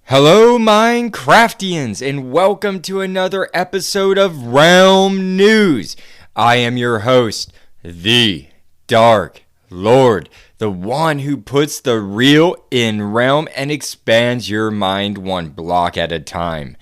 Hello, Minecraftians, and welcome to another episode of Realm News. I am your host, the Dark Lord, the one who puts the real in Realm and expands your mind one block at a time.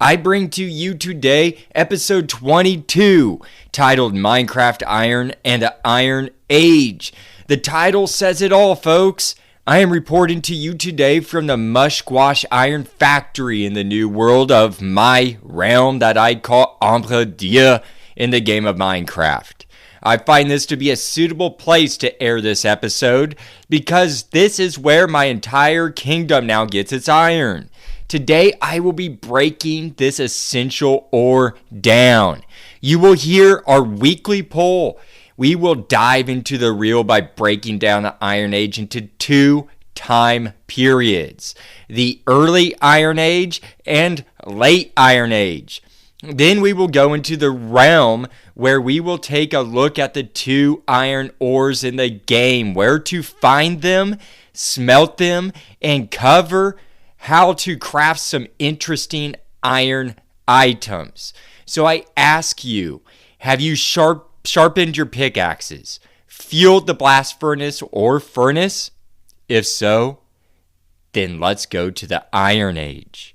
I bring to you today episode 22, titled Minecraft Iron and the Iron Age. The title says it all, folks. I am reporting to you today from the Mushquash Iron Factory in the new world of my realm that I call Anvil in the game of Minecraft. I find this to be a suitable place to air this episode because this is where my entire kingdom now gets its iron. Today I will be breaking this essential ore down. You will hear our weekly poll. We will dive into the real by breaking down the Iron Age into two time periods. The early Iron Age and late Iron Age. Then we will go into the realm where we will take a look at the two iron ores in the game, where to find them, smelt them, and cover how to craft some interesting iron items. So I ask you, have you sharpened your pickaxes? Fueled the blast furnace or furnace? If so, then let's go to the Iron Age.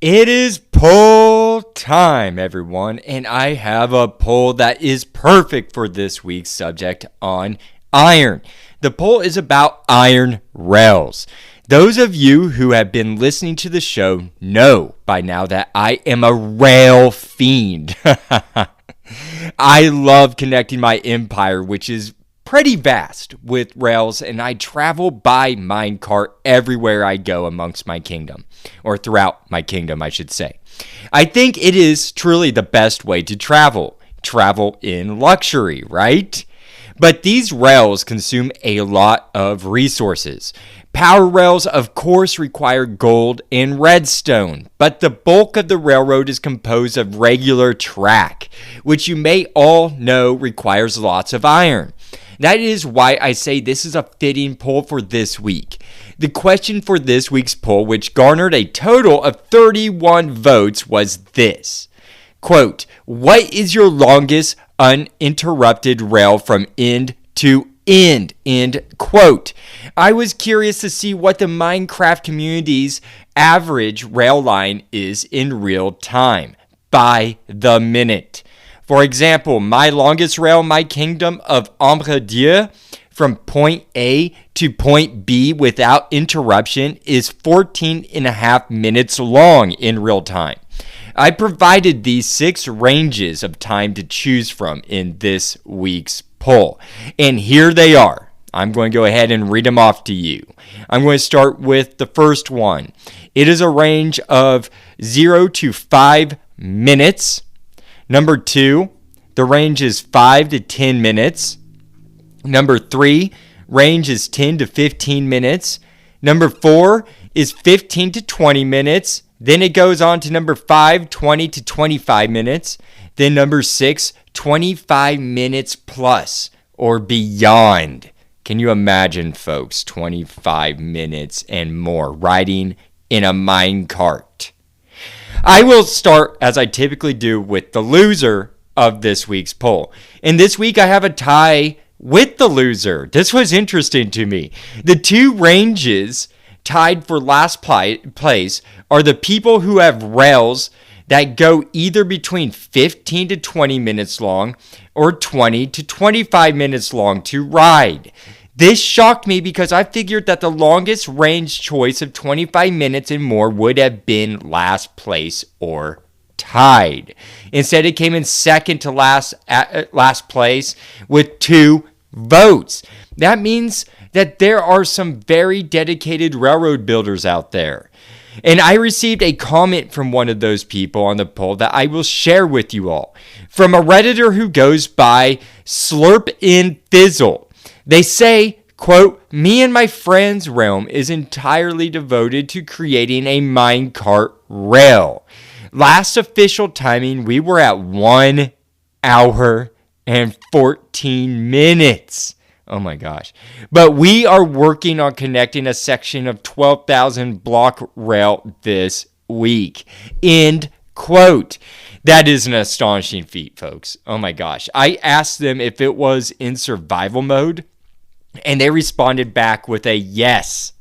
It is poll time, everyone, and I have a poll that is perfect for this week's subject on iron. The poll is about iron rails. Those of you who have been listening to the show know by now that I am a rail fiend. I love connecting my empire, which is pretty vast, with rails, and I travel by minecart everywhere I go amongst my kingdom, or throughout my kingdom, I should say. I think it is truly the best way to travel in luxury, right? But these rails consume a lot of resources. Power rails, of course, require gold and redstone, but the bulk of the railroad is composed of regular track, which you may all know requires lots of iron. That is why I say this is a fitting poll for this week. The question for this week's poll, which garnered a total of 31 votes, was this. Quote, what is your longest uninterrupted rail from end to end? End quote. I was curious to see what the Minecraft community's average rail line is in real time, by the minute. For example, my longest rail in my kingdom of Ombre from point A to point B without interruption is 14 and a half minutes long in real time. I provided these 6 ranges of time to choose from in this week's poll. And here they are. I'm going to go ahead and read them off to you. I'm going to start with the first one. It is a range of 0 to 5 minutes. Number 2, the range is 5 to 10 minutes. Number 3, range is 10 to 15 minutes. Number 4 is 15 to 20 minutes. Then it goes on to number 5, 20 to 25 minutes. Then number 6, 25 minutes plus or beyond. Can you imagine, folks, 25 minutes and more riding in a minecart? I will start, as I typically do, with the loser of this week's poll. And this week I have a tie with the loser. This was interesting to me. The two ranges tied for last place are the people who have rails that go either between 15 to 20 minutes long or 20 to 25 minutes long to ride. This shocked me because I figured that the longest range choice of 25 minutes and more would have been last place or tied. Instead, it came in second to last place with 2 votes. That means that there are some very dedicated railroad builders out there. And I received a comment from one of those people on the poll that I will share with you all. From a Redditor who goes by Slurp in Fizzle. They say, quote, me and my friend's realm is entirely devoted to creating a minecart rail. Last official timing, we were at 1 hour and 14 minutes. Oh my gosh. But we are working on connecting a section of 12,000 block rail this week. End quote. That is an astonishing feat, folks. Oh my gosh. I asked them if it was in survival mode, and they responded back with a yes.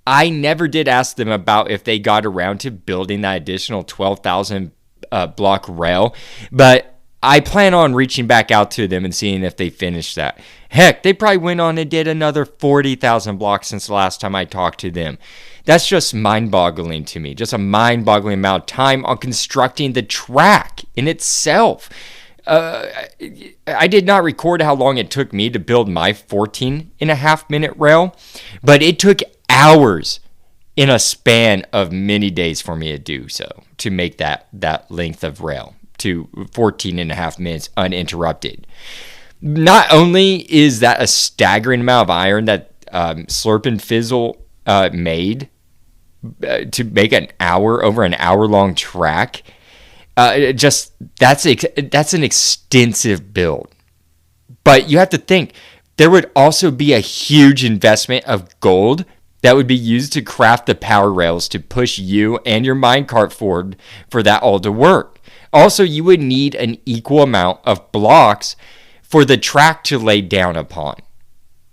I never did ask them about if they got around to building that additional 12,000 block rail, but I plan on reaching back out to them and seeing if they finished that. Heck, they probably went on and did another 40,000 blocks since the last time I talked to them. That's just mind-boggling to me. Just a mind-boggling amount of time on constructing the track in itself. I did not record how long it took me to build my 14.5-minute rail, but it took hours in a span of many days for me to do so, to make that length of rail to 14.5 minutes uninterrupted. Not only is that a staggering amount of iron that Slurp and Fizzle made to make over an hour long track, that's an extensive build. But you have to think, there would also be a huge investment of gold that would be used to craft the power rails to push you and your minecart forward for that all to work. Also, you would need an equal amount of blocks for the track to lay down upon,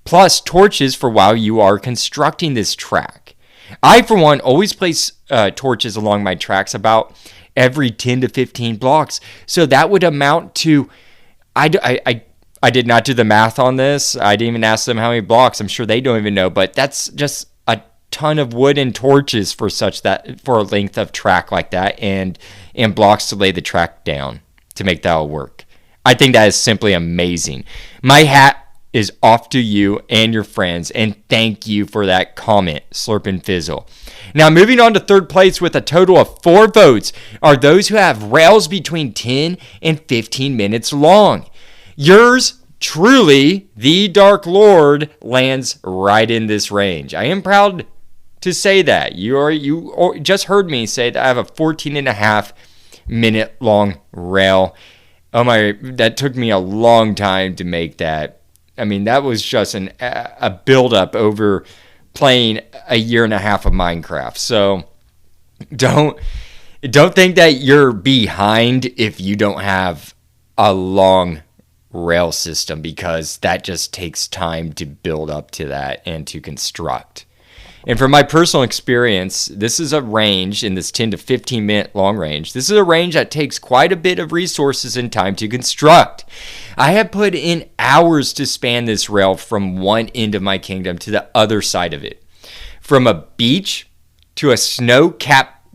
plus torches for while you are constructing this track. I, for one, always place torches along my tracks about every 10 to 15 blocks, so that would amount to, I did not do the math on this. I didn't even ask them how many blocks. I'm sure they don't even know, but that's just a ton of wood and torches for a length of track like that, and blocks to lay the track down to make that all work. I think that is simply amazing. My hat is off to you and your friends, and thank you for that comment, Slurp and Fizzle. Now, moving on to third place with a total of 4 votes are those who have rails between 10 and 15 minutes long. Yours truly, the Dark Lord, lands right in this range. I am proud to say that. You just heard me say that I have a 14.5 minute long rail. Oh my, that took me a long time to make that. I mean, that was just a build up over playing a year and a half of Minecraft. So don't think that you're behind if you don't have a long rail system, because that just takes time to build up to that and to construct. And from my personal experience, this is a range in this 10 to 15 minute long range. This is a range that takes quite a bit of resources and time to construct. I have put in hours to span this rail from one end of my kingdom to the other side of it. From a beach to snow-capped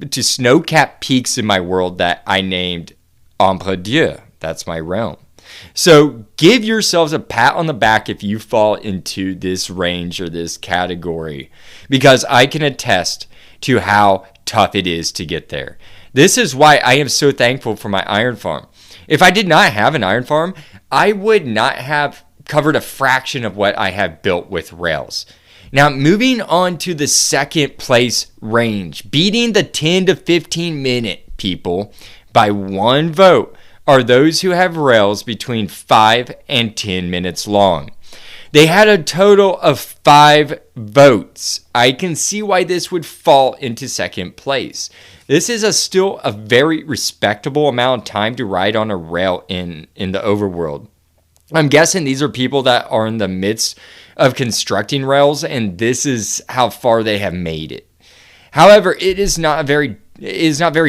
peaks in my world that I named Ombre Dieu. That's my realm. So give yourselves a pat on the back if you fall into this range or this category, because I can attest to how tough it is to get there. This is why I am so thankful for my iron farm. If I did not have an iron farm, I would not have covered a fraction of what I have built with rails. Now, moving on to the second place range, beating the 10 to 15 minute people by 1 vote are those who have rails between 5 and 10 minutes long. They had a total of 5 votes. I can see why this would fall into second place. This is still a very respectable amount of time to ride on a rail in the overworld. I'm guessing these are people that are in the midst of constructing rails, and this is how far they have made it. However, it is not very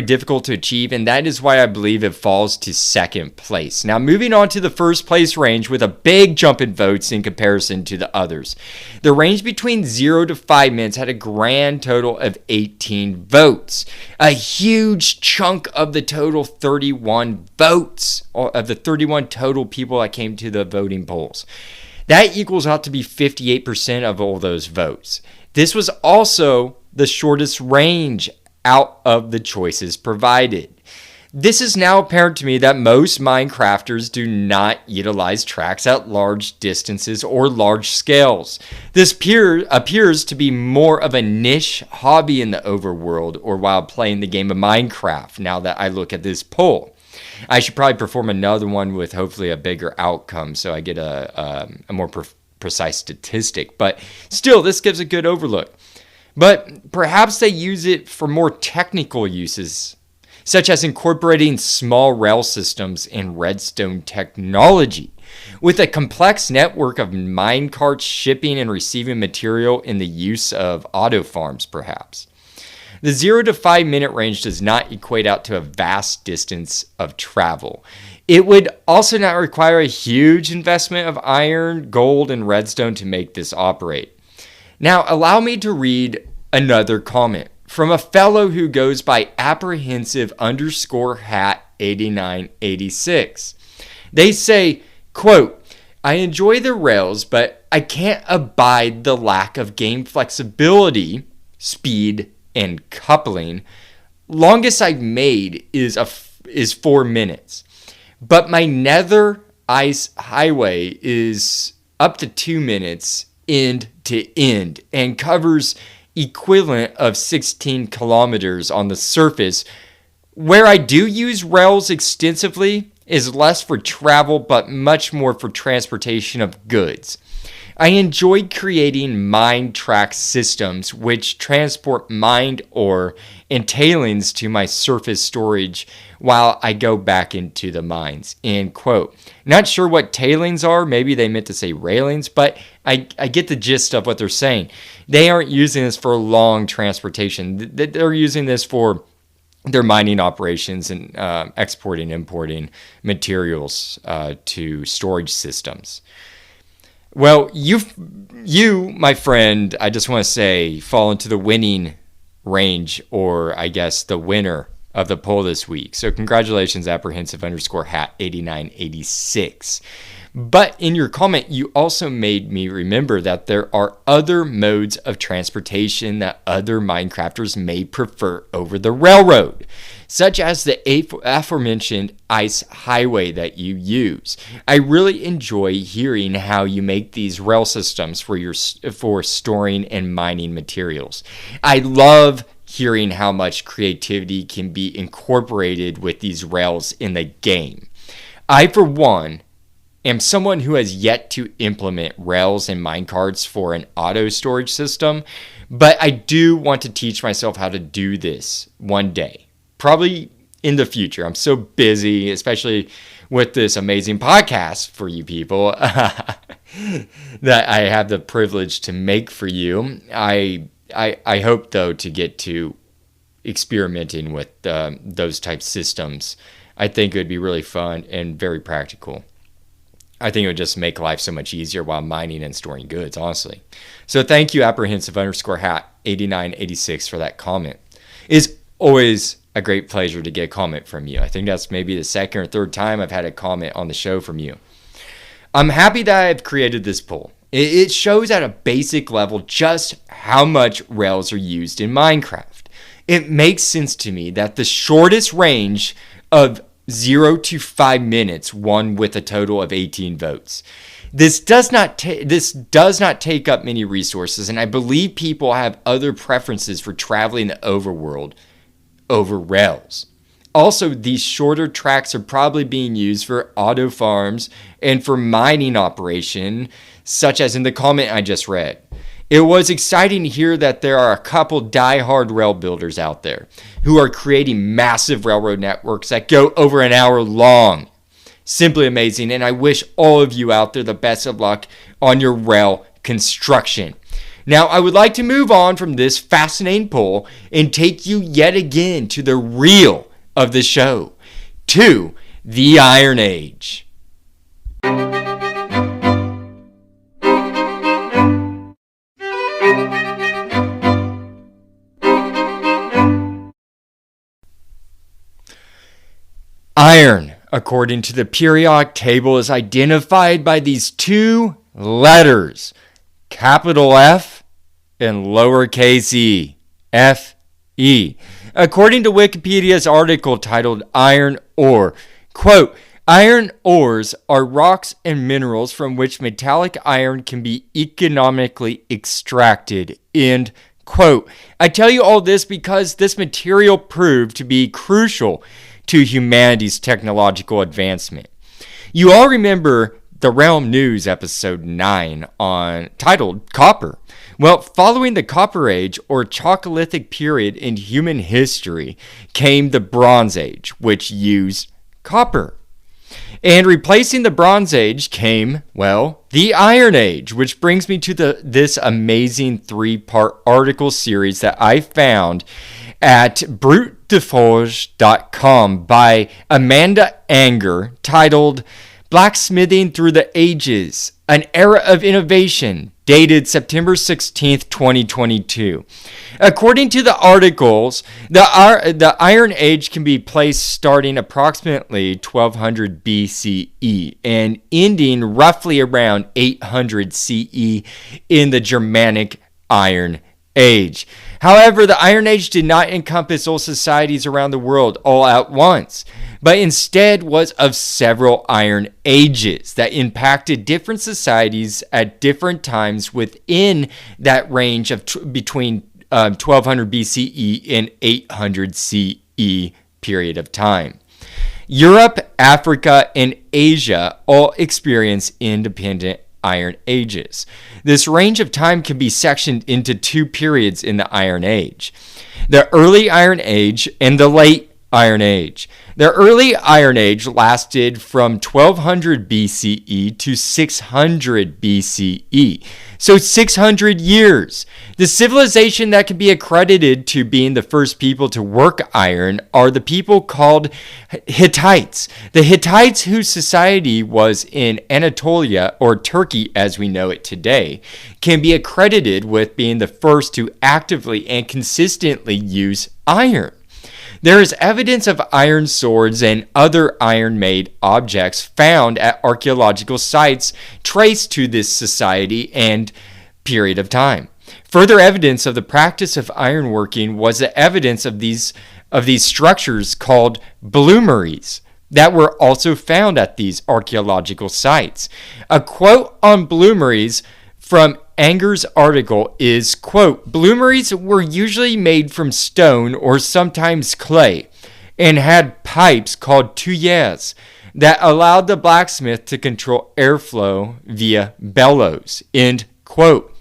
difficult to achieve, and that is why I believe it falls to second place. Now, moving on to the first place range with a big jump in votes in comparison to the others. The range between 0 to 5 minutes had a grand total of 18 votes. A huge chunk of the total 31 votes, or of the 31 total people that came to the voting polls. That equals out to be 58% of all those votes. This was also the shortest range out of the choices provided. This is now apparent to me that most Minecrafters do not utilize tracks at large distances or large scales. This appears to be more of a niche hobby in the overworld or while playing the game of Minecraft, now that I look at this poll. I should probably perform another one with hopefully a bigger outcome so I get a more precise statistic. But still, this gives a good overlook. But perhaps they use it for more technical uses, such as incorporating small rail systems and redstone technology. With a complex network of minecarts shipping and receiving material in the use of auto farms, perhaps. The 0 to 5 minute range does not equate out to a vast distance of travel. It would also not require a huge investment of iron, gold, and redstone to make this operate. Now, allow me to read another comment from a fellow who goes by apprehensive_hat8986. They say, quote, I enjoy the rails, but I can't abide the lack of game flexibility, speed, and coupling. Longest I've made is 4 minutes. But my Nether Ice Highway is up to 2 minutes end to end and covers equivalent of 16 kilometers on the surface. Where I do use rails extensively is less for travel, but much more for transportation of goods. I enjoy creating mine track systems which transport mined ore and tailings to my surface storage while I go back into the mines. End quote. Not sure what tailings are. Maybe they meant to say railings, but I get the gist of what they're saying. They aren't using this for long transportation. They're using this for their mining operations and exporting, importing materials to storage systems. Well, you, my friend, I just want to say, fall into the winning range, or I guess the winner of the poll this week. So congratulations, apprehensive_hat8986. But in your comment, you also made me remember that there are other modes of transportation that other Minecrafters may prefer over the railroad, such as the aforementioned ice highway that you use. I really enjoy hearing how you make these rail systems for storing and mining materials. I love hearing how much creativity can be incorporated with these rails in the game. I, for one, am someone who has yet to implement rails and minecarts for an auto storage system, but I do want to teach myself how to do this one day, probably in the future. I'm so busy, especially with this amazing podcast for you people that I have the privilege to make for you. I hope, though, to get to experimenting with those type systems. I think it would be really fun and very practical. I think it would just make life so much easier while mining and storing goods, honestly. So thank you, apprehensive_hat8986, for that comment. It's always a great pleasure to get a comment from you. I think that's maybe the second or third time I've had a comment on the show from you. I'm happy that I've created this poll. It shows at a basic level just how much rails are used in Minecraft. It makes sense to me that the shortest range of 0 to 5 minutes won with a total of 18 votes. This does not take up many resources, and I believe people have other preferences for traveling the overworld over rails. Also, these shorter tracks are probably being used for auto farms and for mining operation, such as in the comment I just read. It was exciting to hear that there are a couple die-hard rail builders out there who are creating massive railroad networks that go over an hour long. Simply amazing, and I wish all of you out there the best of luck on your rail construction. Now, I would like to move on from this fascinating poll and take you yet again to the real of the show, to the Iron Age. Iron, according to the periodic table, is identified by these two letters, capital F and lowercase e, Fe. According to Wikipedia's article titled Iron Ore, quote, iron ores are rocks and minerals from which metallic iron can be economically extracted, end quote. I tell you all this because this material proved to be crucial to humanity's technological advancement. You all remember the Realm News episode 9 titled Copper. Well, following the Copper Age or Chalcolithic period in human history came the Bronze Age, which used copper. And replacing the Bronze Age came, well, the Iron Age, which brings me to this amazing 3-part article series that I found at brutedeforge.com by Amanda Anger, titled Blacksmithing Through the Ages, an Era of Innovation, dated September 16th, 2022. According to the articles, the Iron Age can be placed starting approximately 1200 BCE and ending roughly around 800 CE in the Germanic Iron Age. However, the Iron Age did not encompass all societies around the world all at once, but instead was of several Iron Ages that impacted different societies at different times within that range of between 1200 BCE and 800 CE period of time. Europe, Africa, and Asia all experience independent Iron Ages. This range of time can be sectioned into 2 periods in the Iron Age: the Early Iron Age and the Late Iron Age. The Early Iron Age lasted from 1200 BCE to 600 BCE, so 600 years. The civilization that can be accredited to being the first people to work iron are the people called Hittites. The Hittites, whose society was in Anatolia, or Turkey as we know it today, can be accredited with being the first to actively and consistently use iron. There is evidence of iron swords and other iron-made objects found at archaeological sites traced to this society and period of time. Further evidence of the practice of ironworking was the evidence of these structures called bloomeries that were also found at these archaeological sites. A quote on bloomeries from Anger's article is, quote, "Bloomeries were usually made from stone or sometimes clay and had pipes called tuyères that allowed the blacksmith to control airflow via bellows," end quote.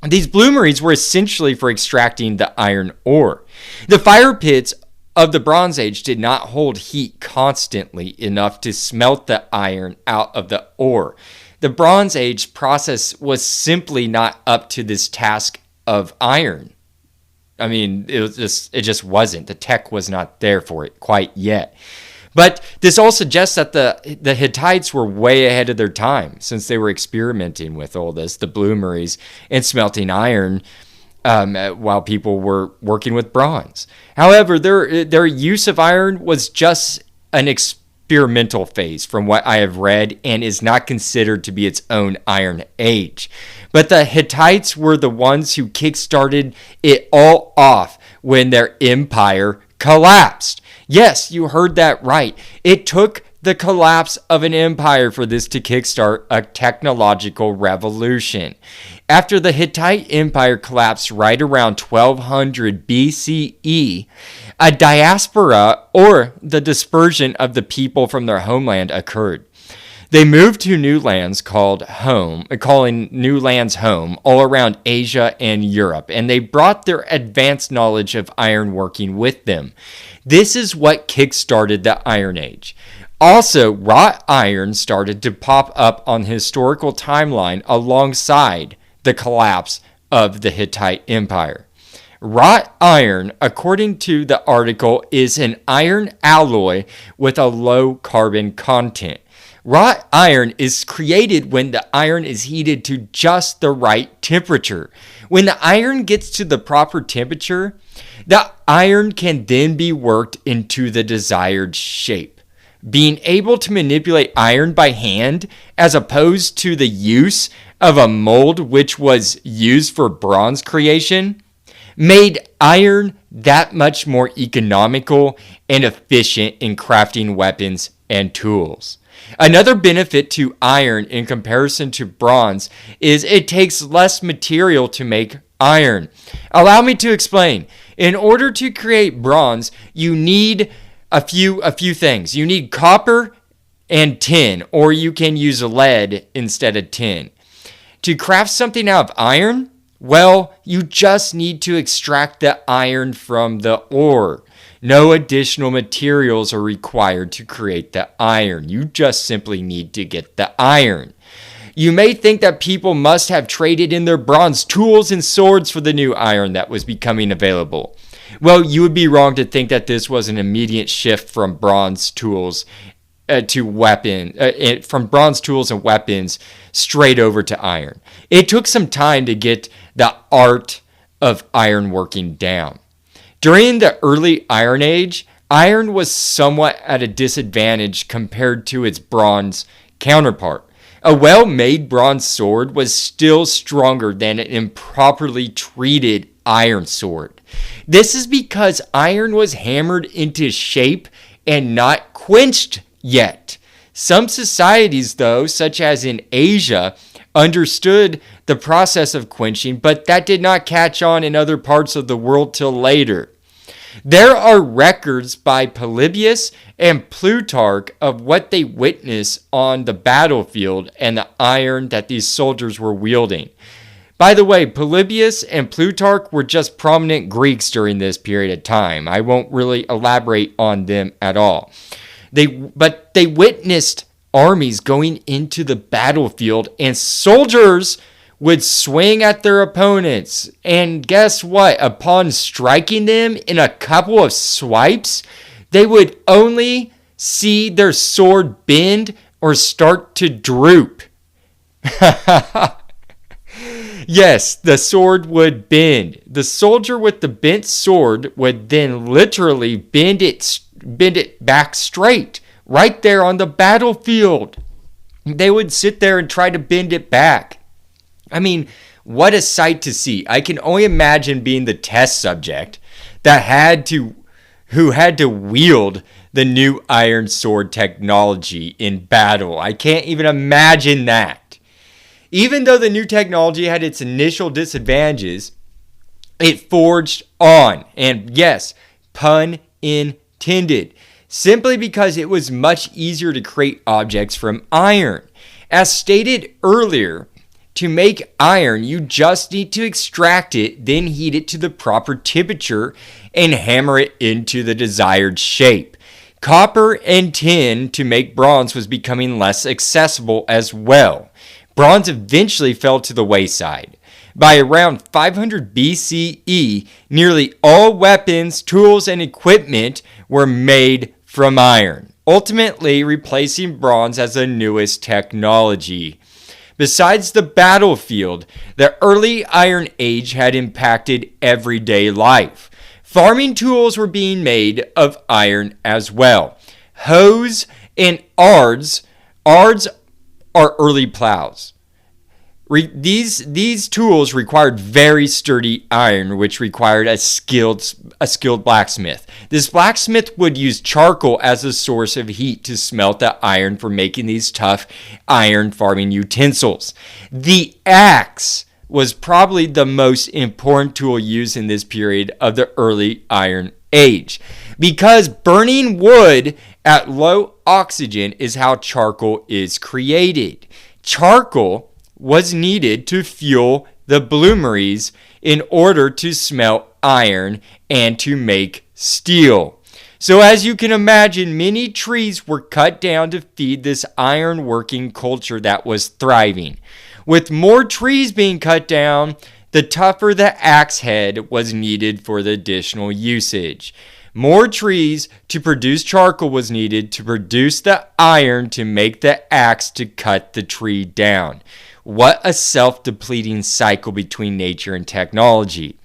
These bloomeries were essentially for extracting the iron ore. The fire pits of the Bronze Age did not hold heat constantly enough to smelt the iron out of the ore. The Bronze Age process was simply not up to this task of iron. I mean, it just wasn't. The tech was not there for it quite yet. But this all suggests that the Hittites were way ahead of their time, since they were experimenting with all this, the bloomeries and smelting iron, while people were working with bronze. However, their use of iron was just an experimental phase from what I have read, and is not considered to be its own Iron Age. But the Hittites were the ones who kickstarted it all off when their empire collapsed. Yes, you heard that right. It took the collapse of an empire for this to kickstart a technological revolution. After the Hittite Empire collapsed right around 1200 BCE, a diaspora, or the dispersion of the people from their homeland, occurred. They moved to new lands calling new lands home, all around Asia and Europe, and they brought their advanced knowledge of ironworking with them. This is what kickstarted the Iron Age. Also, wrought iron started to pop up on the historical timeline alongside the collapse of the Hittite Empire. Wrought iron, according to the article, is an iron alloy with a low carbon content. Wrought iron is created when the iron is heated to just the right temperature. When the iron gets to the proper temperature, the iron can then be worked into the desired shape. Being able to manipulate iron by hand, as opposed to the use of a mold which was used for bronze creation, made iron that much more economical and efficient in crafting weapons and tools. Another benefit to iron in comparison to bronze is it takes less material to make iron. Allow me to explain. In order to create bronze, you need a few things. You need copper and tin, or you can use lead instead of tin. To craft something out of iron, well, you just need to extract the iron from the ore. No additional materials are required to create the iron. You just simply need to get the iron. You may think that people must have traded in their bronze tools and swords for the new iron that was becoming available. Well, you would be wrong to think that this was an immediate shift from bronze tools from bronze tools and weapons straight over to iron. It took some time to get the art of ironworking down. During the early Iron Age, iron was somewhat at a disadvantage compared to its bronze counterpart. A well-made bronze sword was still stronger than an improperly treated iron sword. This is because iron was hammered into shape and not quenched yet. Some societies, though, such as in Asia, understood the process of quenching, but that did not catch on in other parts of the world till later. There are records by Polybius and Plutarch of what they witnessed on the battlefield and the iron that these soldiers were wielding. By the way, Polybius and Plutarch were just prominent Greeks during this period of time. I won't really elaborate on them at all. But they witnessed armies going into the battlefield, and soldiers would swing at their opponents. And guess what? Upon striking them in a couple of swipes, they would only see their sword bend or start to droop. Yes, the sword would bend. The soldier with the bent sword would then literally bend it back straight, right there on the battlefield. They would sit there and try to bend it back. I mean, what a sight to see. I can only imagine being the test subject who had to wield the new iron sword technology in battle. I can't even imagine that. Even though the new technology had its initial disadvantages, it forged on. And yes, pun intended. Simply because it was much easier to create objects from iron. As stated earlier, to make iron, you just need to extract it, then heat it to the proper temperature, and hammer it into the desired shape. Copper and tin to make bronze was becoming less accessible as well. Bronze eventually fell to the wayside. By around 500 BCE, nearly all weapons, tools, and equipment were made from iron, ultimately replacing bronze as the newest technology. Besides the battlefield, the early Iron Age had impacted everyday life. Farming tools were being made of iron as well. Hoes and ards are early plows. These tools required very sturdy iron, which required a skilled blacksmith. This blacksmith would use charcoal as a source of heat to smelt the iron for making these tough iron farming utensils. The axe was probably the most important tool used in this period of the early Iron Age, because burning wood at low oxygen is how charcoal is created. Charcoal was needed to fuel the bloomeries in order to smelt iron and to make steel. So as you can imagine, many trees were cut down to feed this iron working culture that was thriving. With more trees being cut down, the tougher the axe head was needed for the additional usage. More trees to produce charcoal was needed to produce the iron to make the axe to cut the tree down. What a self-depleting cycle between nature and technology.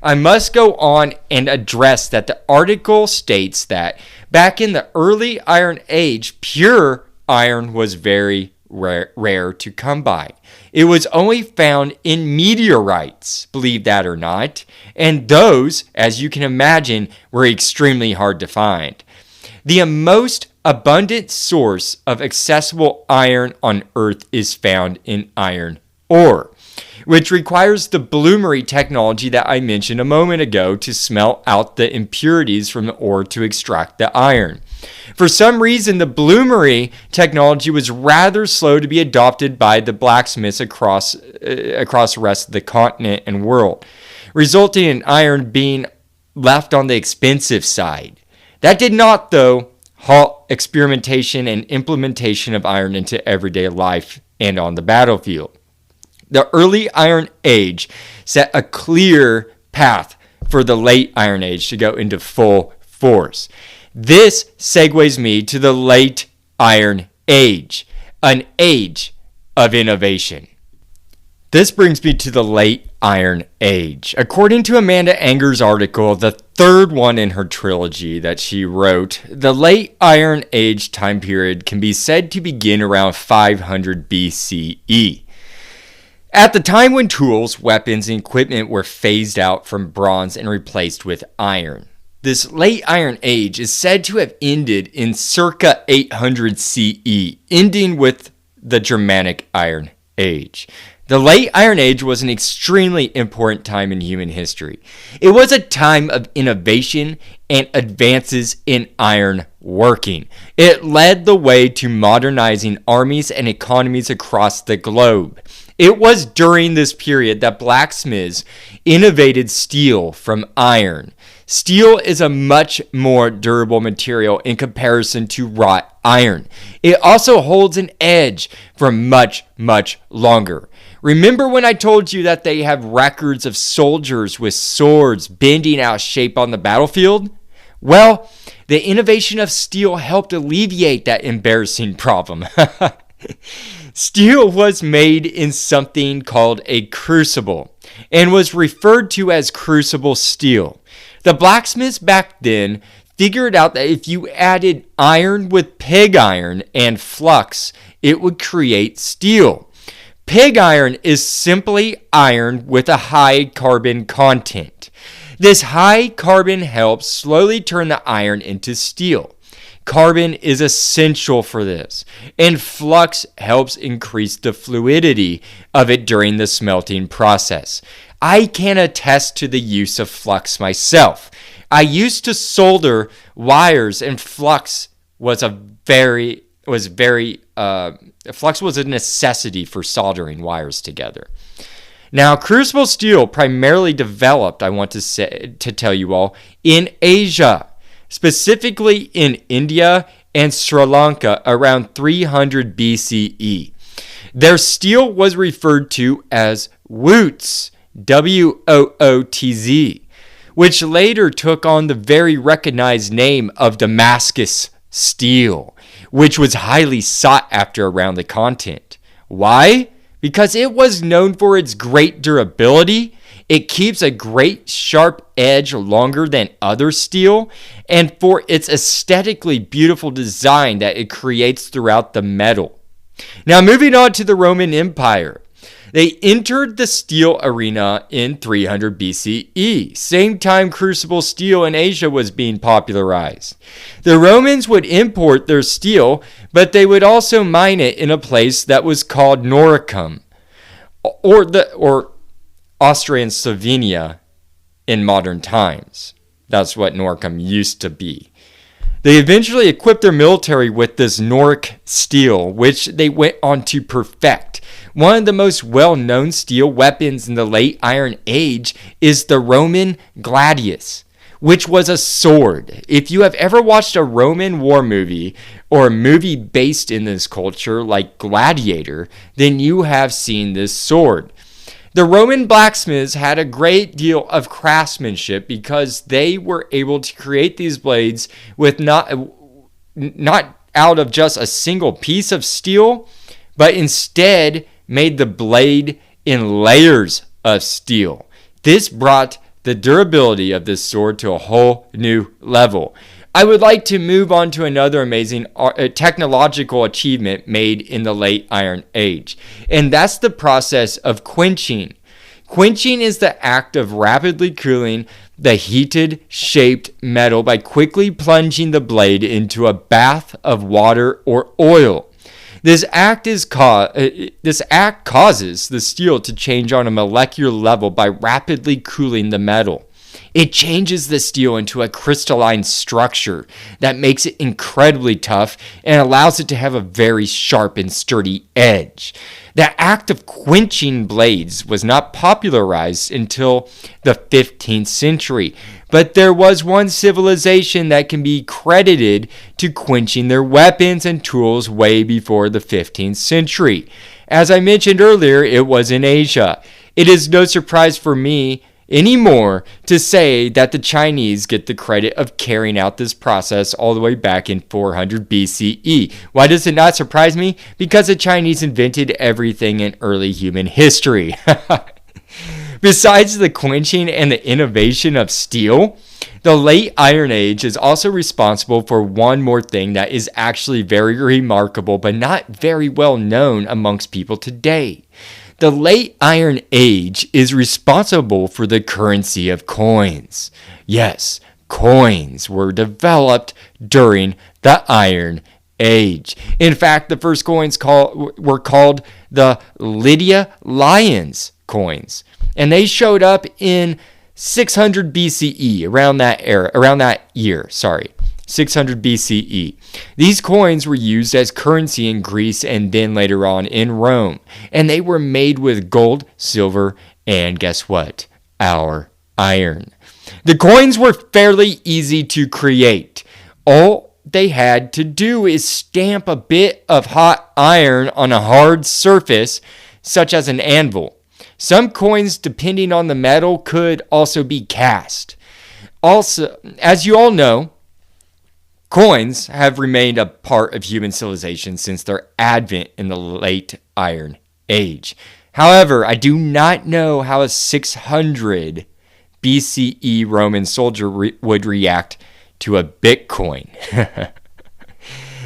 I must go on and address that the article states that back in the early Iron Age, pure iron was very rare to come by. It was only found in meteorites, believe that or not, and those, as you can imagine, were extremely hard to find. The most abundant source of accessible iron on Earth is found in iron ore. which requires the bloomery technology that I mentioned a moment ago to smelt out the impurities from the ore to extract the iron. For some reason, the bloomery technology was rather slow to be adopted by the blacksmiths across the rest of the continent and world, resulting in iron being left on the expensive side. That did not, though, halt experimentation and implementation of iron into everyday life and on the battlefield. The early Iron Age set a clear path for the late Iron Age to go into full force. This segues me to the late Iron Age, an age of innovation. This brings me to the late Iron Age. According to Amanda Anger's article, the third one in her trilogy that she wrote, the late Iron Age time period can be said to begin around 500 BCE. At the time when tools, weapons, and equipment were phased out from bronze and replaced with iron. This late Iron Age is said to have ended in circa 800 CE, ending with the Germanic Iron Age. The late Iron Age was an extremely important time in human history. It was a time of innovation and advances in iron working. It led the way to modernizing armies and economies across the globe. It was during this period that blacksmiths innovated steel from iron. Steel is a much more durable material in comparison to wrought iron. It also holds an edge for much, much longer. Remember when I told you that they have records of soldiers with swords bending out of shape on the battlefield? Well, the innovation of steel helped alleviate that embarrassing problem. Steel was made in something called a crucible and was referred to as crucible steel. The blacksmiths back then figured out that if you added iron with pig iron and flux, it would create steel. Pig iron is simply iron with a high carbon content. This high carbon helps slowly turn the iron into steel. Carbon is essential for this, and flux helps increase the fluidity of it during the smelting process. I can attest to the use of flux myself. I used to solder wires, and flux was a necessity for soldering wires together. Now, crucible steel primarily developed, I want to tell you all, in Asia, specifically in India and Sri Lanka around 300 BCE. Their steel was referred to as woots, W-O-O-T-Z, which later took on the very recognized name of Damascus steel, which was highly sought after around the continent. Why? Because it was known for its great durability. It keeps a great sharp edge longer than other steel, and for its aesthetically beautiful design that it creates throughout the metal. Now, moving on to the Roman Empire. They entered the steel arena in 300 BCE, same time crucible steel in Asia was being popularized. The Romans would import their steel, but they would also mine it in a place that was called Noricum, or Austrian Slovenia in modern times. That's what Noricum used to be. They eventually equipped their military with this Noric steel, which they went on to perfect. One of the most well-known steel weapons in the late Iron Age is the Roman gladius, which was a sword. If you have ever watched a Roman war movie or a movie based in this culture like Gladiator, then you have seen this sword. The Roman blacksmiths had a great deal of craftsmanship because they were able to create these blades with not out of just a single piece of steel, but instead made the blade in layers of steel. This brought the durability of this sword to a whole new level. I would like to move on to another amazing technological achievement made in the late Iron Age, and that's the process of quenching. Quenching is the act of rapidly cooling the heated, shaped metal by quickly plunging the blade into a bath of water or oil. This act causes the steel to change on a molecular level by rapidly cooling the metal. It changes the steel into a crystalline structure that makes it incredibly tough and allows it to have a very sharp and sturdy edge. The act of quenching blades was not popularized until the 15th century, but there was one civilization that can be credited to quenching their weapons and tools way before the 15th century. As I mentioned earlier, it was in Asia. It is no surprise for me anymore to say that the Chinese get the credit of carrying out this process all the way back in 400 BCE. Why does it not surprise me? Because the Chinese invented everything in early human history. Besides the quenching and the innovation of steel, the late Iron Age is also responsible for one more thing that is actually very remarkable but not very well known amongst people today. The late Iron Age is responsible for the currency of coins. Yes, coins were developed during the Iron Age. In fact, the first coins were called the Lydia Lions coins, and they showed up in 600 BCE, around that year. 600 BCE. These coins were used as currency in Greece and then later on in Rome. And they were made with gold, silver, and guess what? Our iron. The coins were fairly easy to create. All they had to do is stamp a bit of hot iron on a hard surface, such as an anvil. Some coins, depending on the metal, could also be cast. Also, as you all know, coins have remained a part of human civilization since their advent in the late Iron Age. However, I do not know how a 600 BCE Roman soldier would react to a Bitcoin.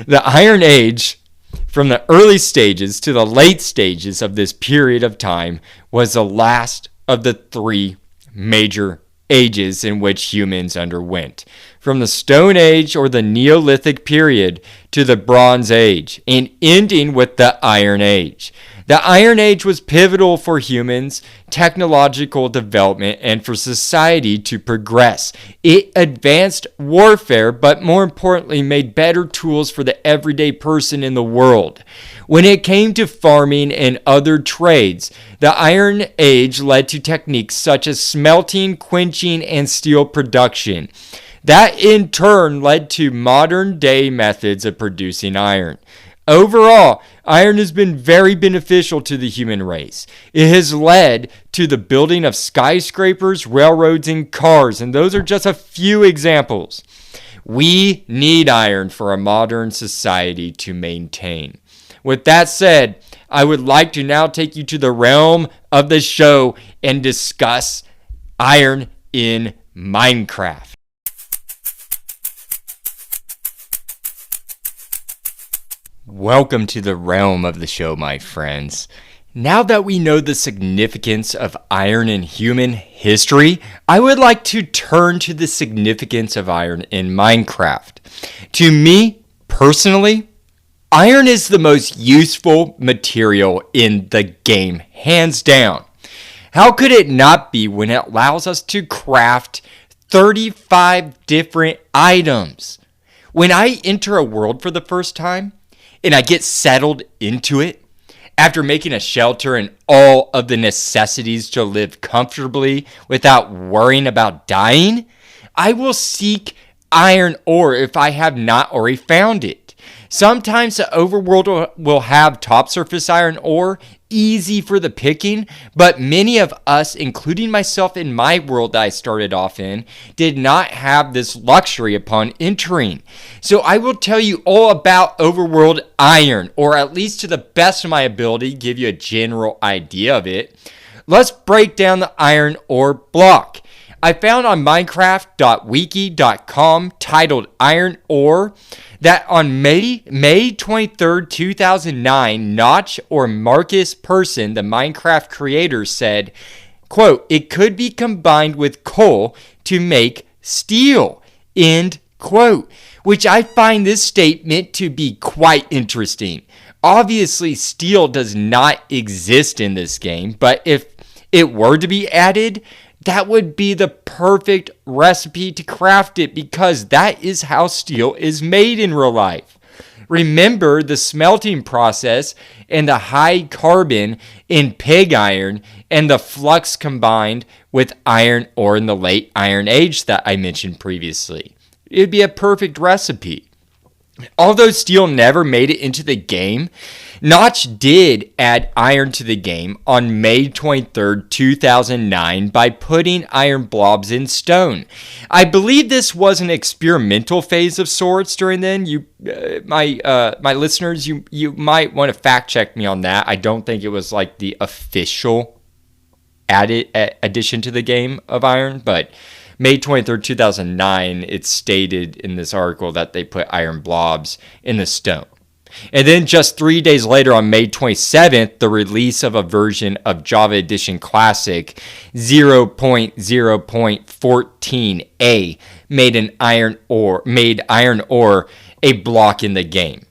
The Iron Age, from the early stages to the late stages of this period of time, was the last of the three major ages in which humans underwent, from the Stone Age or the Neolithic period to the Bronze Age, and ending with the Iron Age. The Iron Age was pivotal for humans' technological development and for society to progress. It advanced warfare, but more importantly, made better tools for the everyday person in the world. When it came to farming and other trades, the Iron Age led to techniques such as smelting, quenching, and steel production. That in turn led to modern day methods of producing iron. Overall, iron has been very beneficial to the human race. It has led to the building of skyscrapers, railroads, and cars, and those are just a few examples. We need iron for a modern society to maintain. With that said, I would like to now take you to the realm of the show and discuss iron in Minecraft. Welcome to the realm of the show, my friends. Now that we know the significance of iron in human history, I would like to turn to the significance of iron in Minecraft. To me, personally, iron is the most useful material in the game, hands down. How could it not be when it allows us to craft 35 different items? When I enter a world for the first time, and I get settled into it, after making a shelter and all of the necessities to live comfortably without worrying about dying, I will seek iron ore if I have not already found it. Sometimes the overworld will have top surface iron ore, easy for the picking, but many of us, including myself in my world that I started off in, did not have this luxury upon entering. So I will tell you all about overworld iron, or at least to the best of my ability, give you a general idea of it. Let's break down the iron ore block. I found on minecraft.wiki.com titled Iron Ore that on May 23rd, 2009, Notch or Marcus Person, the Minecraft creator, said, quote, "It could be combined with coal to make steel," end quote, which I find this statement to be quite interesting. Obviously, steel does not exist in this game, but if it were to be added, that would be the perfect recipe to craft it, because that is how steel is made in real life. Remember the smelting process and the high carbon in pig iron and the flux combined with iron ore in the late Iron Age that I mentioned previously. It'd be a perfect recipe. Although steel never made it into the game, Notch did add iron to the game on May 23rd, 2009 by putting iron blobs in stone. I believe this was an experimental phase of sorts during then. My listeners, you might want to fact check me on that. I don't think it was like the official addition to the game of iron, but May 23rd, 2009, it stated in this article that they put iron blobs in the stone. And then just 3 days later, on May 27th, the release of a version of Java Edition Classic 0.0.14a made iron ore a block in the game.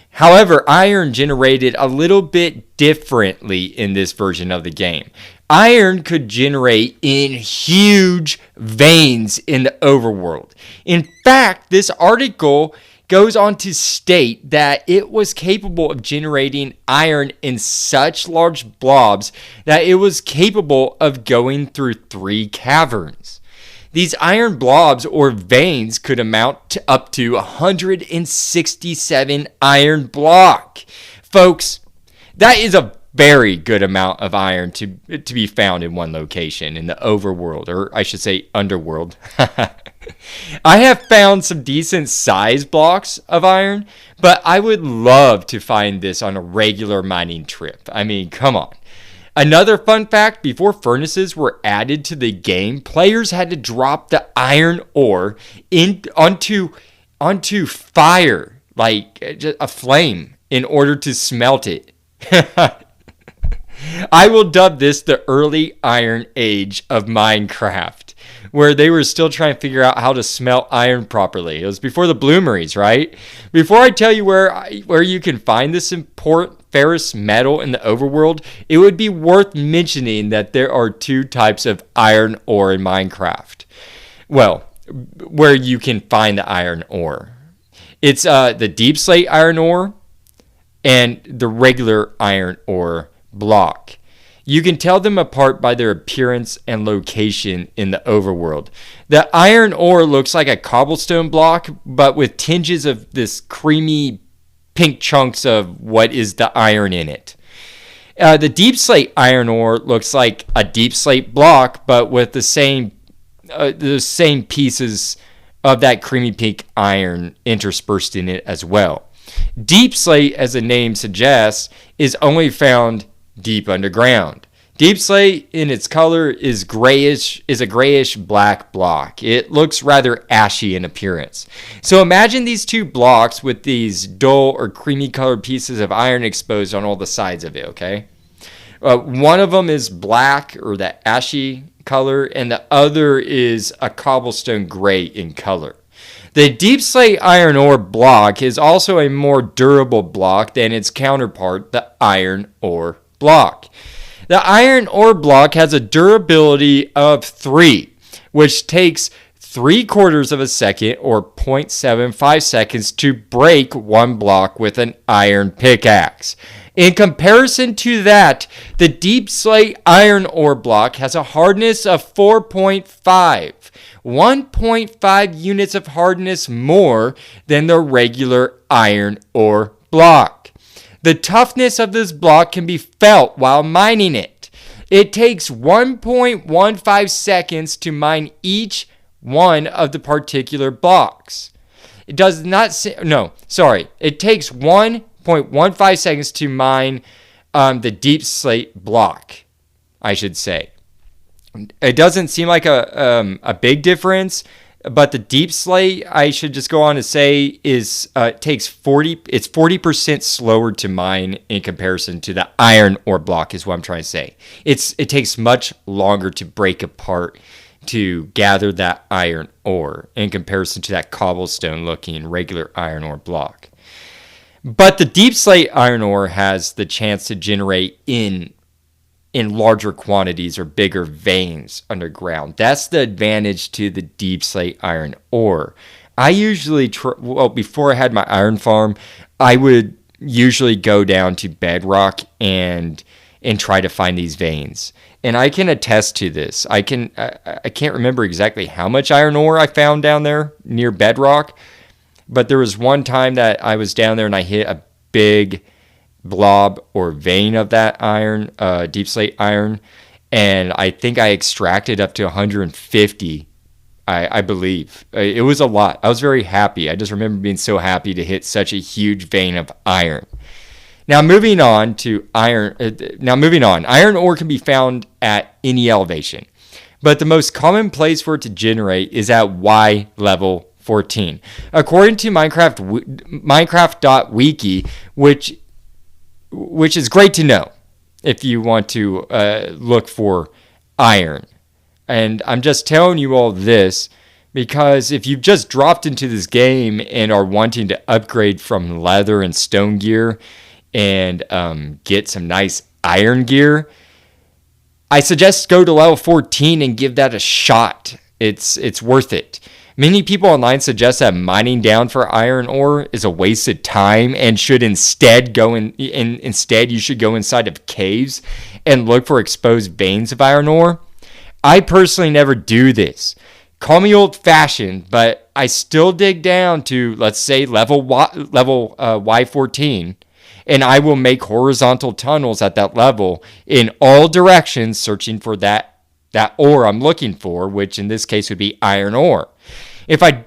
However, iron generated a little bit differently in this version of the game. Iron could generate in huge veins in the overworld. In fact, this article goes on to state that it was capable of generating iron in such large blobs that it was capable of going through 3 caverns. These iron blobs or veins could amount to up to 167 iron block. Folks, that is a very good amount of iron to be found in one location in the overworld, or I should say underworld. I have found some decent size blocks of iron, but I would love to find this on a regular mining trip. I mean, come on. Another fun fact, before furnaces were added to the game, players had to drop the iron ore onto fire, like a flame, in order to smelt it. I will dub this the early Iron Age of Minecraft, where they were still trying to figure out how to smelt iron properly. It was before the bloomeries, right? Before I tell you where you can find this important ferrous metal in the overworld, it would be worth mentioning that there are 2 types of iron ore in Minecraft. Well, where you can find the iron ore. It's the deep slate iron ore and the regular iron ore block. You can tell them apart by their appearance and location in the overworld. The iron ore looks like a cobblestone block, but with tinges of this creamy pink chunks of what is the iron in it. The deep slate iron ore looks like a deep slate block, but with the same pieces of that creamy pink iron interspersed in it as well. Deep slate, as the name suggests, is only found deep underground. Deep slate in its color is a grayish black block. It looks rather ashy in appearance. So imagine these 2 blocks with these dull or creamy colored pieces of iron exposed on all the sides of it, okay? One of them is black or the ashy color, and the other is a cobblestone gray in color. The deep slate iron ore block is also a more durable block than its counterpart, the iron ore block. The iron ore block has a durability of 3, which takes 3/4 of a second or 0.75 seconds to break one block with an iron pickaxe. In comparison to that, the deep slate iron ore block has a hardness of 4.5, 1.5 units of hardness more than the regular iron ore block. The toughness of this block can be felt while mining it. It takes 1.15 seconds to mine each one of the particular blocks. It takes 1.15 seconds to mine the deep slate block, I should say. It doesn't seem like a big difference, but the deep slate, I should just go on to say, is it's 40% slower to mine in comparison to the iron ore block, is what I'm trying to say. It takes much longer to break apart to gather that iron ore in comparison to that cobblestone looking regular iron ore block. But the deep slate iron ore has the chance to generate in larger quantities or bigger veins underground. That's the advantage to the deep slate iron ore. I usually, before I had my iron farm, I would usually go down to bedrock and try to find these veins. And I can attest to this. I can't remember exactly how much iron ore I found down there near bedrock, but there was one time that I was down there and I hit a big blob or vein of that iron, deep slate iron, and I think I extracted up to 150. I believe it was a lot. I was very happy. I just remember being so happy to hit such a huge vein of iron. Now moving on, iron ore can be found at any elevation, but the most common place for it to generate is at Y level 14, according to minecraft.wiki, which is great to know if you want to look for iron. And I'm just telling you all this because if you've just dropped into this game and are wanting to upgrade from leather and stone gear and get some nice iron gear, I suggest go to level 14 and give that a shot. It's worth it. Many people online suggest that mining down for iron ore is a waste of time and should instead instead you should go inside of caves and look for exposed veins of iron ore. I personally never do this. Call me old-fashioned, but I still dig down to, let's say, level Y14, and I will make horizontal tunnels at that level in all directions, searching for that ore I'm looking for, which in this case would be iron ore. If I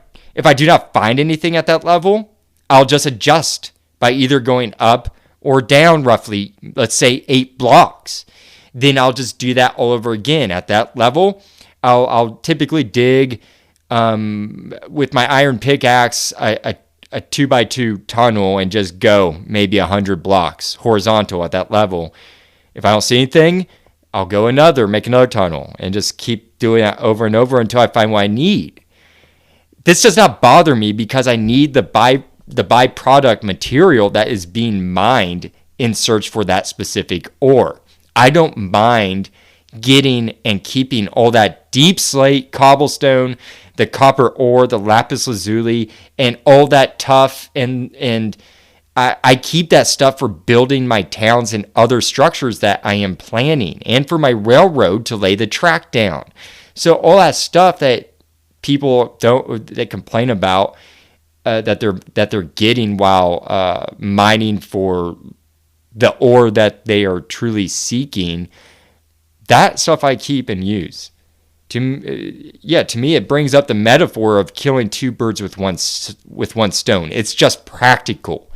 do not find anything at that level, I'll just adjust by either going up or down roughly, let's say 8 blocks. Then I'll just do that all over again. At that level, I'll typically dig with my iron pickaxe a 2x2 tunnel and just go maybe 100 blocks horizontal at that level. If I don't see anything, I'll go make another tunnel and just keep doing that over and over until I find what I need. This does not bother me because I need the byproduct material that is being mined in search for that specific ore. I don't mind getting and keeping all that deep slate, cobblestone, the copper ore, the lapis lazuli, and all that tough. And I keep that stuff for building my towns and other structures that I am planning, and for my railroad to lay the track down. So all that stuff that people they complain about that they're getting while mining for the ore that they are truly seeking, that stuff I keep and use. To me, it brings up the metaphor of killing two birds with one stone. It's just practical.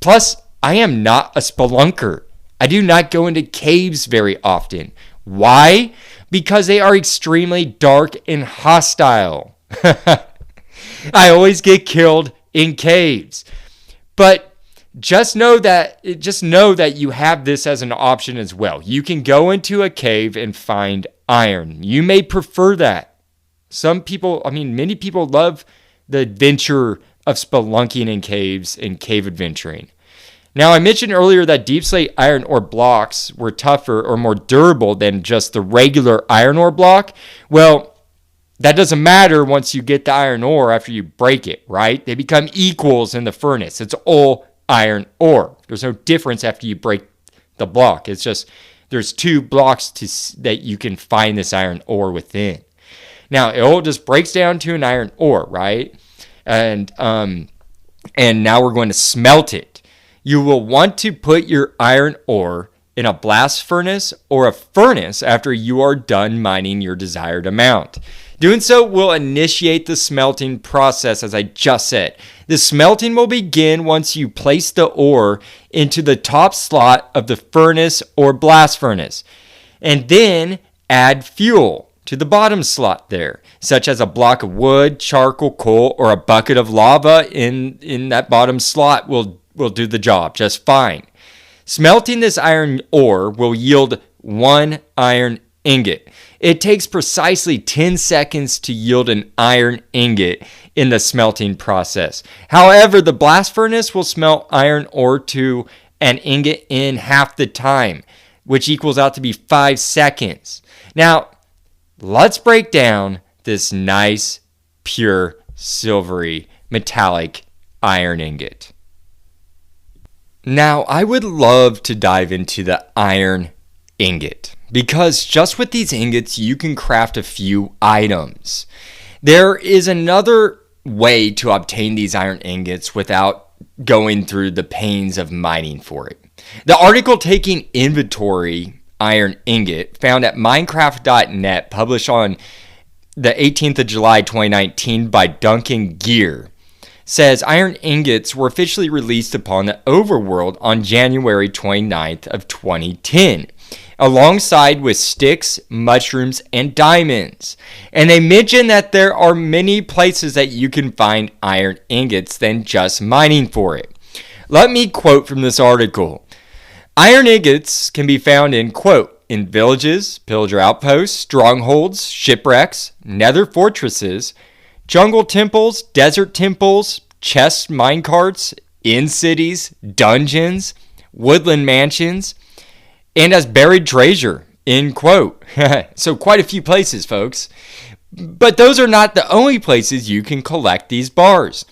Plus, I am not a spelunker. I do not go into caves very often. Why? Because they are extremely dark and hostile. I always get killed in caves. But just know that you have this as an option as well. You can go into a cave and find iron. You may prefer that. Many people love the adventure of spelunking in caves and cave adventuring. Now, I mentioned earlier that deep slate iron ore blocks were tougher or more durable than just the regular iron ore block. Well, that doesn't matter once you get the iron ore after you break it, right? They become equals in the furnace. It's all iron ore. There's no difference after you break the block. It's just there's 2 blocks that you can find this iron ore within. Now, it all just breaks down to an iron ore, right? And now we're going to smelt it. You will want to put your iron ore in a blast furnace or a furnace after you are done mining your desired amount. Doing so will initiate the smelting process, as I just said. The smelting will begin once you place the ore into the top slot of the furnace or blast furnace, and then add fuel to the bottom slot there, such as a block of wood, charcoal, coal, or a bucket of lava in that bottom slot will do the job just fine. Smelting this iron ore will yield 1 iron ingot. It takes precisely 10 seconds to yield an iron ingot in the smelting process. However, the blast furnace will smelt iron ore to an ingot in half the time, which equals out to be 5 seconds. Now, let's break down this nice, pure, silvery, metallic iron ingot. Now, I would love to dive into the iron ingot, because just with these ingots, you can craft a few items. There is another way to obtain these iron ingots without going through the pains of mining for it. The article taking inventory iron ingot found at minecraft.net, published on the 18th of July 2019 by Duncan Gear, says iron ingots were officially released upon the overworld on January 29th of 2010, alongside with sticks, mushrooms, and diamonds. And they mention that there are many places that you can find iron ingots than just mining for it. Let me quote from this article. Iron ingots can be found in, quote, in villages, pillager outposts, strongholds, shipwrecks, nether fortresses, jungle temples, desert temples, chest minecarts, in cities, dungeons, woodland mansions, and as buried treasure, end quote. So quite a few places, folks. But those are not the only places you can collect these bars.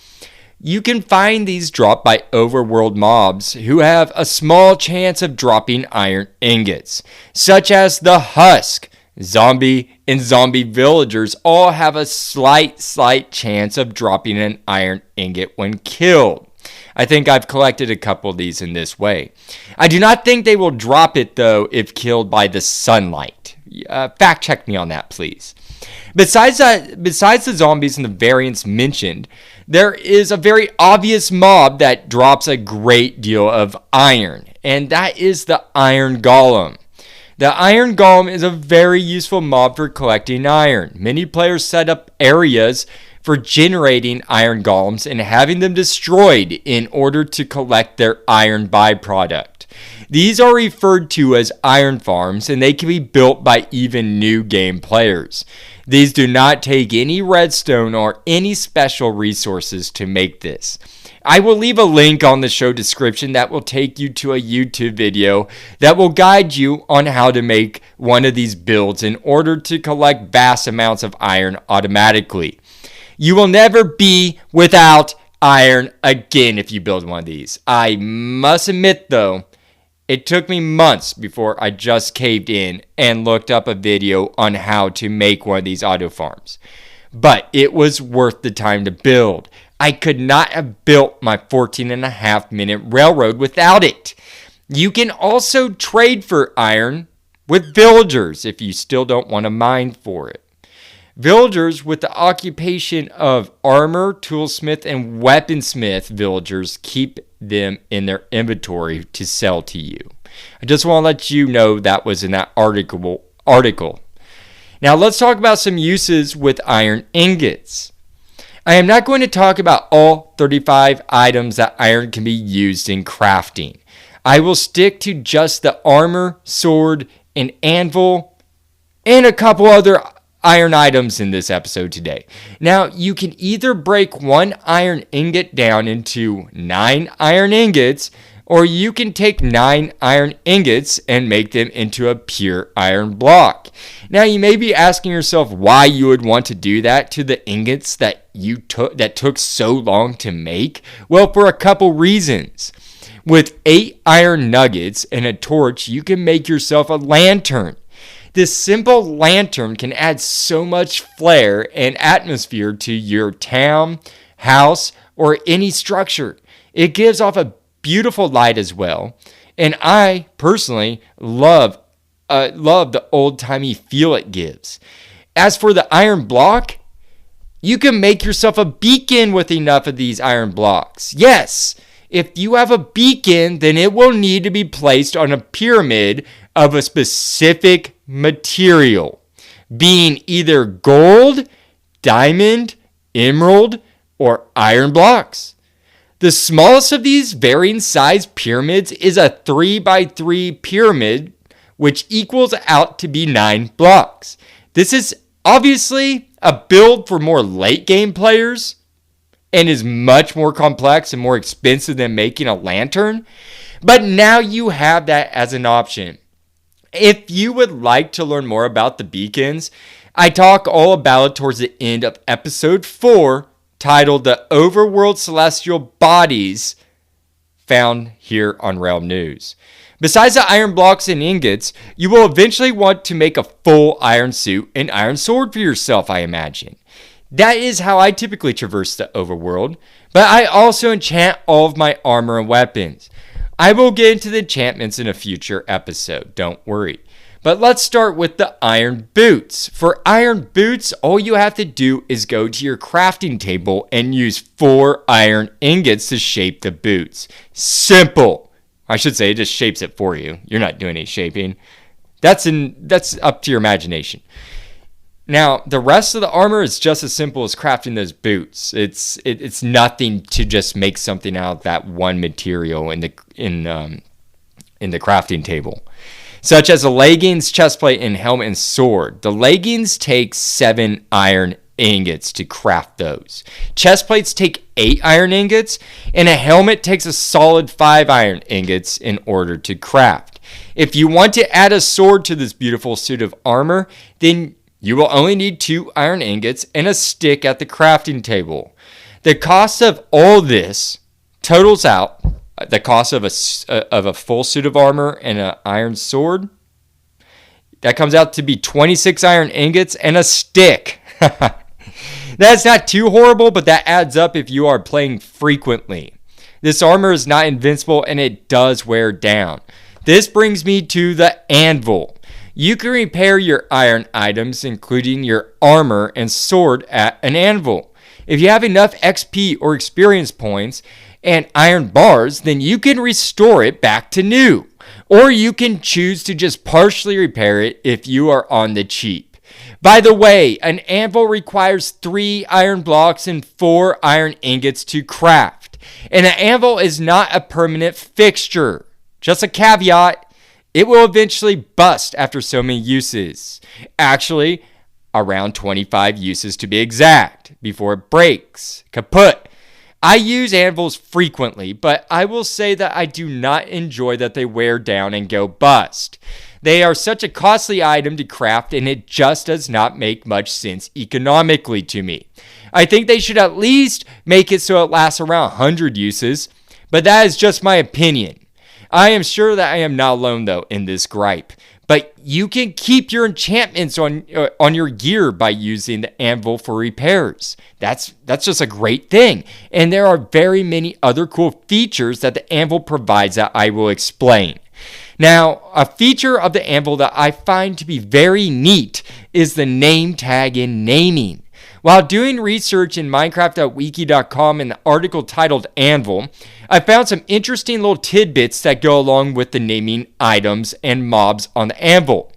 You can find these dropped by overworld mobs who have a small chance of dropping iron ingots, such as the Husk, zombie, and zombie villagers all have a slight chance of dropping an iron ingot when killed. I think I've collected a couple of these in this way. I do not think they will drop it, though, if killed by the sunlight. Fact check me on that, please. Besides the zombies and the variants mentioned, there is a very obvious mob that drops a great deal of iron, and that is the iron golem. The iron golem is a very useful mob for collecting iron. Many players set up areas for generating iron golems and having them destroyed in order to collect their iron byproduct. These are referred to as iron farms, and they can be built by even new game players. These do not take any redstone or any special resources to make this. I will leave a link on the show description that will take you to a YouTube video that will guide you on how to make one of these builds in order to collect vast amounts of iron automatically. You will never be without iron again if you build one of these. I must admit, though, it took me months before I just caved in and looked up a video on how to make one of these auto farms. But it was worth the time to build. I could not have built my 14.5-minute railroad without it. You can also trade for iron with villagers if you still don't want to mine for it. Villagers with the occupation of armor, toolsmith, and weaponsmith villagers keep them in their inventory to sell to you. I just want to let you know that was in that article. Now let's talk about some uses with iron ingots. I am not going to talk about all 35 items that iron can be used in crafting. I will stick to just the armor, sword, and anvil, and a couple other iron items in this episode today. Now, you can either break one iron ingot down into 9 iron ingots, or you can take 9 iron ingots and make them into a pure iron block. Now, you may be asking yourself why you would want to do that to the ingots that took so long to make. Well, for a couple reasons. With 8 iron nuggets and a torch, you can make yourself a lantern. This simple lantern can add so much flair and atmosphere to your town, house, or any structure. It gives off a beautiful light as well. And I personally love the old-timey feel it gives. As for the iron block, you can make yourself a beacon with enough of these iron blocks. Yes, if you have a beacon, then it will need to be placed on a pyramid of a specific material, being either gold, diamond, emerald, or iron blocks. The smallest of these varying size pyramids is a 3x3 pyramid, which equals out to be 9 blocks. This is obviously a build for more late game players and is much more complex and more expensive than making a lantern. But now you have that as an option. If you would like to learn more about the beacons, I talk all about it towards the end of episode 4, titled The Overworld Celestial Bodies, found here on Realm News. Besides the iron blocks and ingots, you will eventually want to make a full iron suit and iron sword for yourself, I imagine. That is how I typically traverse the overworld, but I also enchant all of my armor and weapons. I will get into the enchantments in a future episode, don't worry. But let's start with the iron boots. For iron boots, all you have to do is go to your crafting table and use 4 iron ingots to shape the boots. Simple. I should say it just shapes it for you. You're not doing any shaping. That's up to your imagination. Now, the rest of the armor is just as simple as crafting those boots. It's nothing to just make something out of that one material in the crafting table. Such as the leggings, chestplate, and helmet and sword. The leggings take 7 iron ingots to craft those. Chestplates take 8 iron ingots, and a helmet takes a solid 5 iron ingots in order to craft. If you want to add a sword to this beautiful suit of armor, then you will only need 2 iron ingots and a stick at the crafting table. The cost of all this totals out the cost of a full suit of armor and an iron sword. That comes out to be 26 iron ingots and a stick. That's not too horrible, but that adds up if you are playing frequently. This armor is not invincible and it does wear down. This brings me to the anvil. You can repair your iron items, including your armor and sword, at an anvil. If you have enough XP or experience points and iron bars, then you can restore it back to new. Or you can choose to just partially repair it if you are on the cheap. By the way, an anvil requires 3 iron blocks and 4 iron ingots to craft. And an anvil is not a permanent fixture. Just a caveat, it will eventually bust after so many uses. Actually, around 25 uses to be exact, before it breaks. Kaput. I use anvils frequently, but I will say that I do not enjoy that they wear down and go bust. They are such a costly item to craft, and it just does not make much sense economically to me. I think they should at least make it so it lasts around 100 uses, but that is just my opinion. I am sure that I am not alone, though, in this gripe. But you can keep your enchantments on your gear by using the anvil for repairs. That's just a great thing. And there are very many other cool features that the anvil provides that I will explain. Now, a feature of the anvil that I find to be very neat is the name tag and naming. While doing research in minecraft.wiki.com in the article titled Anvil, I found some interesting little tidbits that go along with the naming items and mobs on the anvil.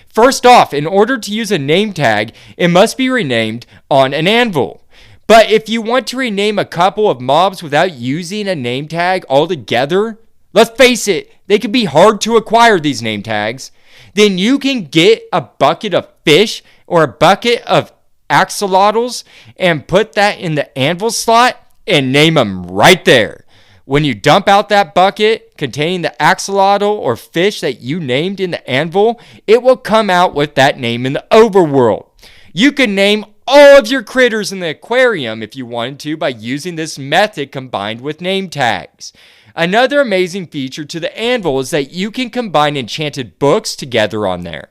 First off, in order to use a name tag, it must be renamed on an anvil. But if you want to rename a couple of mobs without using a name tag altogether, let's face it, they can be hard to acquire, these name tags. Then you can get a bucket of fish or a bucket of axolotls and put that in the anvil slot and name them right there. When you dump out that bucket containing the axolotl or fish that you named in the anvil, it will come out with that name in the overworld. You can name all of your critters in the aquarium if you wanted to by using this method combined with name tags. Another amazing feature to the anvil is that you can combine enchanted books together on there.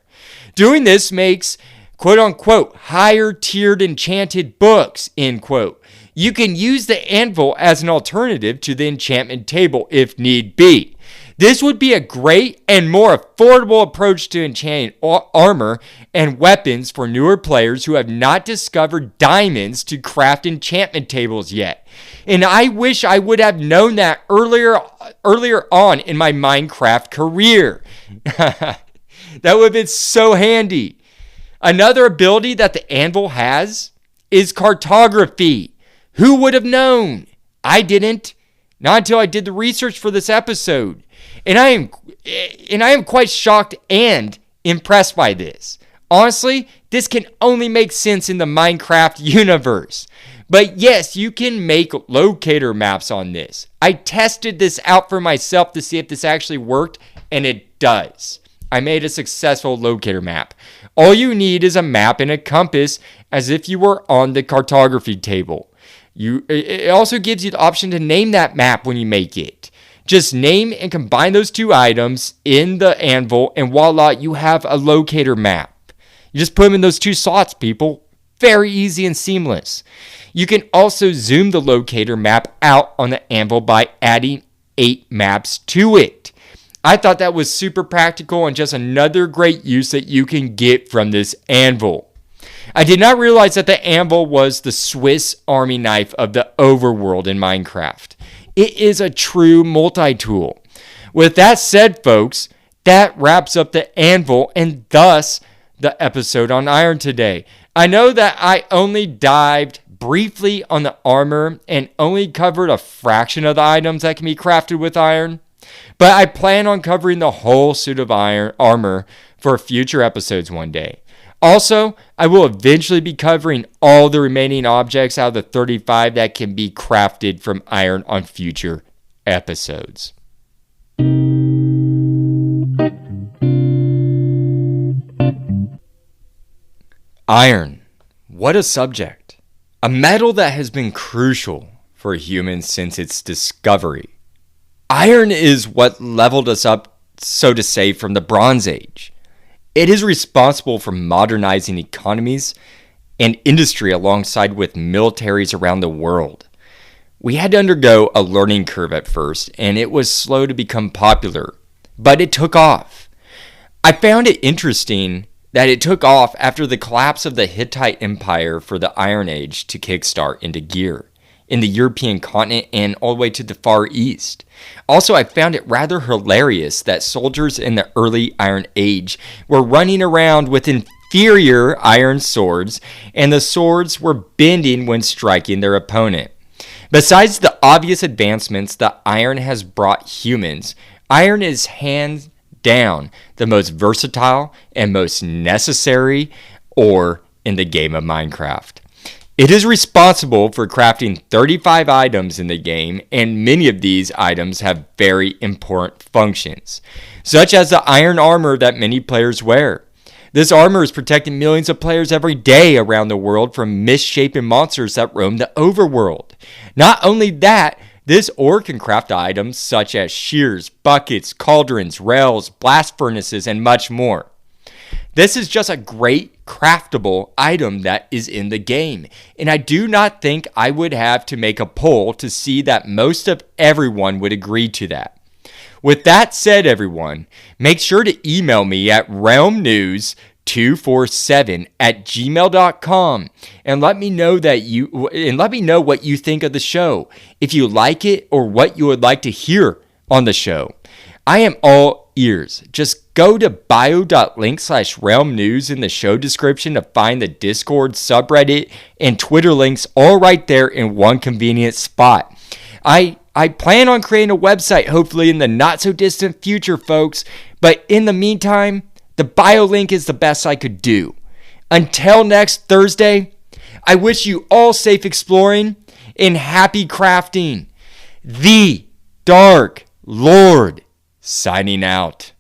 Doing this makes quote-unquote higher tiered enchanted books, end quote. You can use the anvil as an alternative to the enchantment table if need be. This would be a great and more affordable approach to enchanting armor and weapons for newer players who have not discovered diamonds to craft enchantment tables yet. And I wish I would have known that earlier on in my Minecraft career. That would have been so handy. Another ability that the anvil has is cartography. Who would have known? I didn't. Not until I did the research for this episode. And I am quite shocked and impressed by this. Honestly, This can only make sense in the Minecraft universe. But yes, you can make locator maps on this. I tested this out for myself to see if this actually worked, and it does. I made a successful locator map. All you need is a map and a compass, as if you were on the cartography table. It also gives you the option to name that map when you make it. Just name and combine those two items in the Anvil, and voila, you have a locator map. You just put them in those two slots, people. Very easy and seamless. You can also zoom the locator map out on the Anvil by adding 8 maps to it. I thought that was super practical and just another great use that you can get from this Anvil. I did not realize that the Anvil was the Swiss Army knife of the overworld in Minecraft. It is a true multi-tool. With that said, folks, that wraps up the Anvil and thus the episode on iron today. I know that I only dived briefly on the armor and only covered a fraction of the items that can be crafted with iron, but I plan on covering the whole suit of armor for future episodes one day. Also, I will eventually be covering all the remaining objects out of the 35 that can be crafted from iron on future episodes. Iron. What a subject. A metal that has been crucial for humans since its discovery. Iron is what leveled us up, so to say, from the Bronze Age. It is responsible for modernizing economies and industry alongside with militaries around the world. We had to undergo a learning curve at first, and it was slow to become popular, but it took off. I found it interesting that it took off after the collapse of the Hittite Empire for the Iron Age to kickstart into gear in the European continent and all the way to the Far East. Also, I found it rather hilarious that soldiers in the early Iron Age were running around with inferior iron swords, and the swords were bending when striking their opponent. Besides the obvious advancements that iron has brought humans, iron is hands down the most versatile and most necessary ore in the game of Minecraft. It is responsible for crafting 35 items in the game, and many of these items have very important functions, such as the iron armor that many players wear. This armor is protecting millions of players every day around the world from misshapen monsters that roam the overworld. Not only that, this ore can craft items such as shears, buckets, cauldrons, rails, blast furnaces, and much more. This is just a great craftable item that is in the game, and I do not think I would have to make a poll to see that most of everyone would agree to that. With that said, everyone, make sure to email me at realmnews247@gmail.com and let me know what you think of the show, if you like it or what you would like to hear on the show. I am all ears. Just go to bio.link/realmnews in the show description to find the Discord, subreddit, and Twitter links all right there in one convenient spot. I plan on creating a website hopefully in the not so distant future, folks, but in the meantime, the bio link is the best I could do. Until next Thursday, I wish you all safe exploring and happy crafting. The Dark Lord signing out.